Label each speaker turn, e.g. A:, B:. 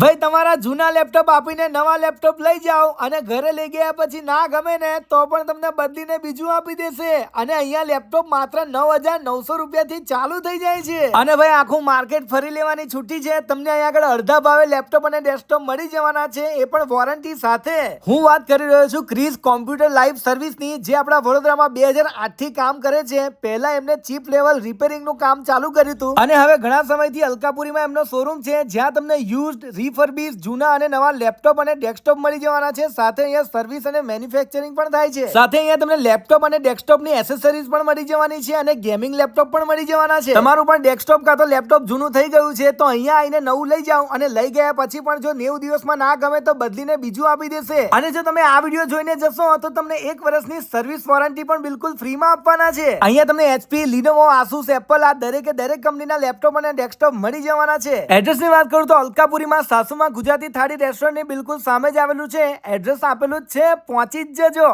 A: ભાઈ તમારા જૂના લેપટોપ આપીને નવા લેપટોપ લઈ જાઓ અને ઘરે લઈ ગયા પછી ના ગમે ને તો પણ તમને બદલીને બીજું આપી દેશે અને અહીંયા લેપટોપ માત્ર 9,900 રૂપિયાથી ચાલુ થઈ જાય છે અને ભાઈ આખું માર્કેટ ફરી લેવાની છૂટી છે। તમને અહીંયા આગળ અડધા ભાવે લેપટોપ અને ડેસ્કટોપ મળી જવાના છે, એ પણ વોરંટી સાથે। હું વાત કરી રહ્યો છું ક્રિસ કોમ્પ્યુટર લાઈવ સર્વિસની, જે આપણા વડોદરામાં 2008 થી કામ કરે છે। પહેલા એમને ચીપ લેવલ રિપેરિંગનું કામ ચાલુ કર્યું હતું અને હવે ઘણા સમયથી અલકાપુરીમાં એમનો શોરૂમ છે, જ્યાં તમને યુઝડ રીફર્બિશ જૂના અને નવા લેપટોપ અને ડેસ્કટોપ મળી જવાના છે। સાથે અહીંયા સર્વિસ અને મેન્યુફેક્ચરિંગ પણ થાય છે। સાથે અહીંયા તમને લેપટોપ અને ડેસ્કટોપની એસેસરીઝ પણ મળી જવાની છે અને ગેમિંગ લેપટોપ પણ મળી જવાના છે। તમારું પણ ડેસ્કટોપ કાં તો લેપટોપ જૂનું થઈ ગયું છે તો અહીંયા આવીને નવું લઈ જાઓ અને લઈ ગયા પછી પણ જો 90 દિવસમાં ના ગમે તો બદલીને બીજું આપી દેશે। અને જો તમે આ વિડીયો જોઈને જશો તો તમને 1 વર્ષની સર્વિસ વોરંટી પણ બિલકુલ ફ્રીમાં આપવાના છે। અહીંયા તમને HP, Lenovo, Asus, Apple આ દરેકે દરેક કંપનીના લેપટોપ અને ડેસ્કટોપ મળી જવાના છે। એડ્રેસની વાત કરું તો અલકાપુરીમાં સાસુમાં ગુજરાતી થાળી રેસ્ટોરન્ટની બિલકુલ સામે જ આવેલું છે। એડ્રેસ આપેલું જ છે, પહોંચી જ જજો।